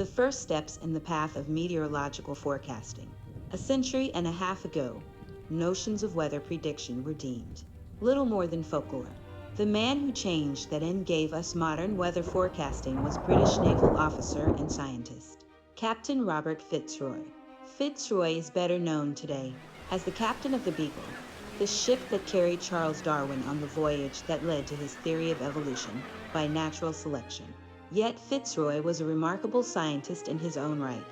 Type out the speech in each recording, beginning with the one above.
the first steps in the path of meteorological forecasting. A century and a half ago, notions of weather prediction were deemed little more than folklore. The man who changed that and gave us modern weather forecasting was British naval officer and scientist, Captain Robert Fitzroy. Fitzroy is better known today as the captain of the Beagle, the ship that carried Charles Darwin on the voyage that led to his theory of evolution by natural selection. Yet Fitzroy was a remarkable scientist in his own right.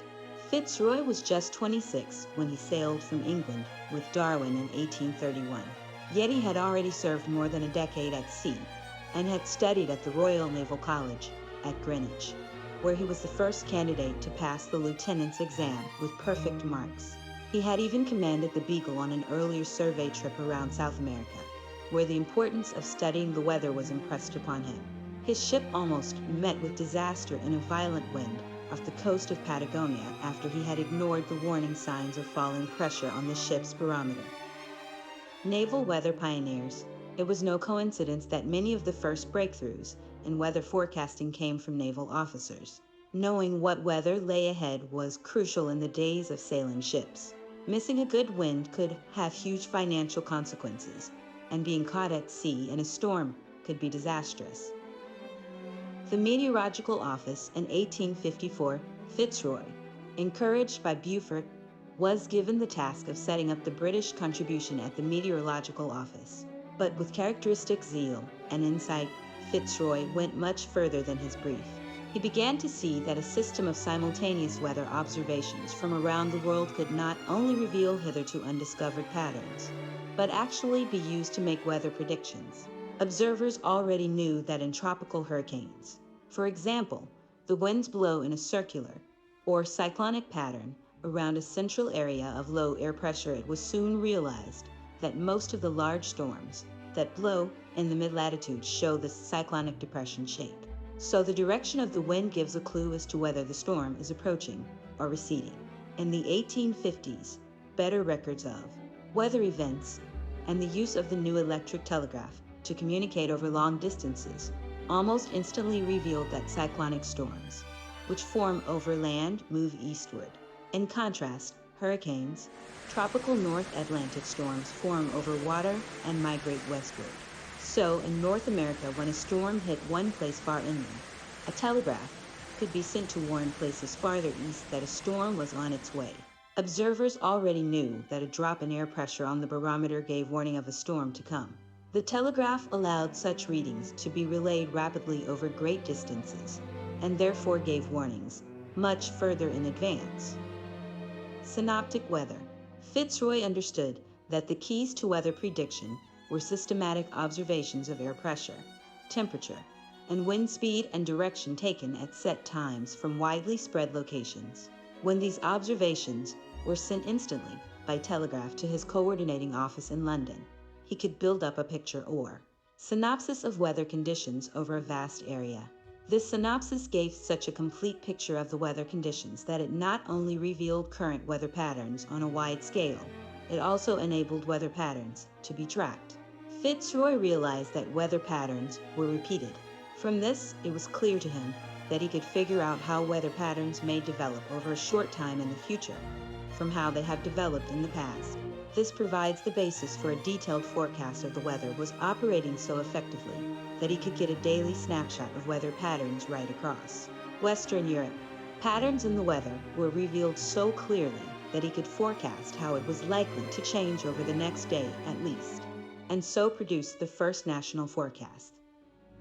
Fitzroy was just 26 when he sailed from England with Darwin in 1831. Yet he had already served more than a decade at sea and had studied at the Royal Naval College at Greenwich, where he was the first candidate to pass the lieutenant's exam with perfect marks. He had even commanded the Beagle on an earlier survey trip around South America, where the importance of studying the weather was impressed upon him. His ship almost met with disaster in a violent wind off the coast of Patagonia after he had ignored the warning signs of falling pressure on the ship's barometer. Naval weather pioneers. It was no coincidence that many of the first breakthroughs in weather forecasting came from naval officers. Knowing what weather lay ahead was crucial in the days of sailing ships. Missing a good wind could have huge financial consequences, and being caught at sea in a storm could be disastrous. The Meteorological Office in 1854, Fitzroy, encouraged by Beaufort, was given the task of setting up the British contribution at the Meteorological Office. But with characteristic zeal and insight, Fitzroy went much further than his brief. He began to see that a system of simultaneous weather observations from around the world could not only reveal hitherto undiscovered patterns, but actually be used to make weather predictions. Observers already knew that in tropical hurricanes, for example, the winds blow in a circular or cyclonic pattern around a central area of low air pressure. It was soon realized that most of the large storms that blow in the mid-latitudes show the cyclonic depression shape. So the direction of the wind gives a clue as to whether the storm is approaching or receding. In the 1850s, better records of weather events and the use of the new electric telegraph to communicate over long distances almost instantly revealed that cyclonic storms, which form over land, move eastward. In contrast, hurricanes, tropical North Atlantic storms form over water and migrate westward. So, in North America, when a storm hit one place far inland, a telegraph could be sent to warn places farther east that a storm was on its way. Observers already knew that a drop in air pressure on the barometer gave warning of a storm to come. The telegraph allowed such readings to be relayed rapidly over great distances, and therefore gave warnings much further in advance. Synoptic weather. Fitzroy understood that the keys to weather prediction were systematic observations of air pressure, temperature, and wind speed and direction taken at set times from widely spread locations. When these observations were sent instantly by telegraph to his coordinating office in London, he could build up a picture or synopsis of weather conditions over a vast area. This synopsis gave such a complete picture of the weather conditions that it not only revealed current weather patterns on a wide scale, it also enabled weather patterns to be tracked. Fitzroy realized that weather patterns were repeated. From this, it was clear to him that he could figure out how weather patterns may develop over a short time in the future from how they have developed in the past. This provides the basis for a detailed forecast of the weather was operating so effectively that he could get a daily snapshot of weather patterns right across Western Europe. Patterns in the weather were revealed so clearly that he could forecast how it was likely to change over the next day at least, and so produce the first national forecast.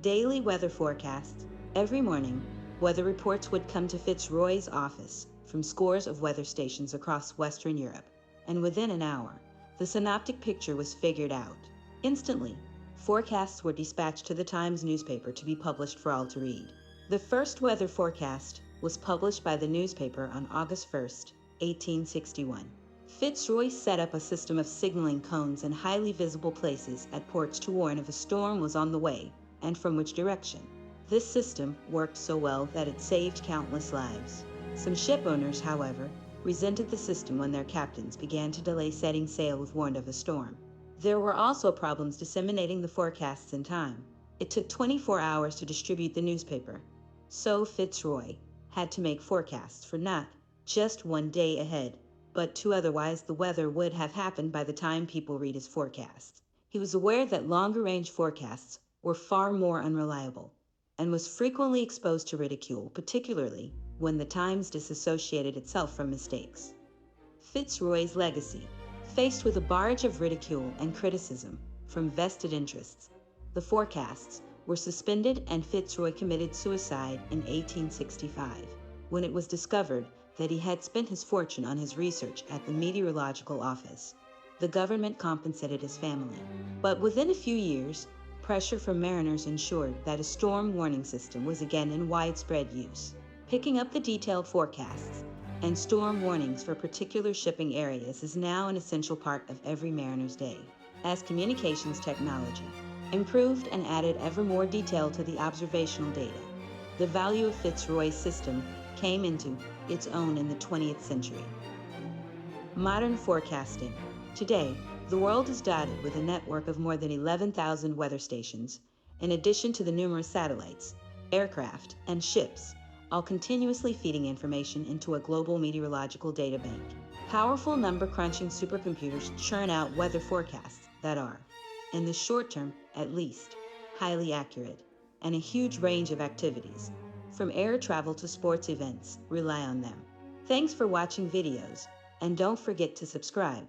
Daily weather forecasts. Every morning, weather reports would come to Fitzroy's office from scores of weather stations across Western Europe, and within an hour, the synoptic picture was figured out. Instantly, forecasts were dispatched to the Times newspaper to be published for all to read. The first weather forecast was published by the newspaper on August 1st, 1861. Fitzroy set up a system of signaling cones in highly visible places at ports to warn if a storm was on the way and from which direction. This system worked so well that it saved countless lives. Some ship owners, however, resented the system when their captains began to delay setting sail if warned of a storm. There were also problems disseminating the forecasts in time. It took 24 hours to distribute the newspaper, so Fitzroy had to make forecasts for not just one day ahead, but two, otherwise the weather would have happened by the time people read his forecasts. He was aware that longer-range forecasts were far more unreliable and was frequently exposed to ridicule, particularly when the Times disassociated itself from mistakes. Fitzroy's legacy. Faced with a barrage of ridicule and criticism from vested interests, the forecasts were suspended and Fitzroy committed suicide in 1865, when it was discovered that he had spent his fortune on his research at the meteorological office. The government compensated his family, but within a few years, pressure from mariners ensured that a storm warning system was again in widespread use. Picking up the detailed forecasts and storm warnings for particular shipping areas is now an essential part of every mariner's day. As communications technology improved and added ever more detail to the observational data, the value of Fitzroy's system came into its own in the 20th century. Modern forecasting. Today, the world is dotted with a network of more than 11,000 weather stations, in addition to the numerous satellites, aircraft, and ships, all continuously feeding information into a global meteorological data bank. Powerful number-crunching supercomputers churn out weather forecasts that are, in the short term at least, highly accurate, and a huge range of activities, from air travel to sports events, rely on them. Thanks for watching videos, and don't forget to subscribe.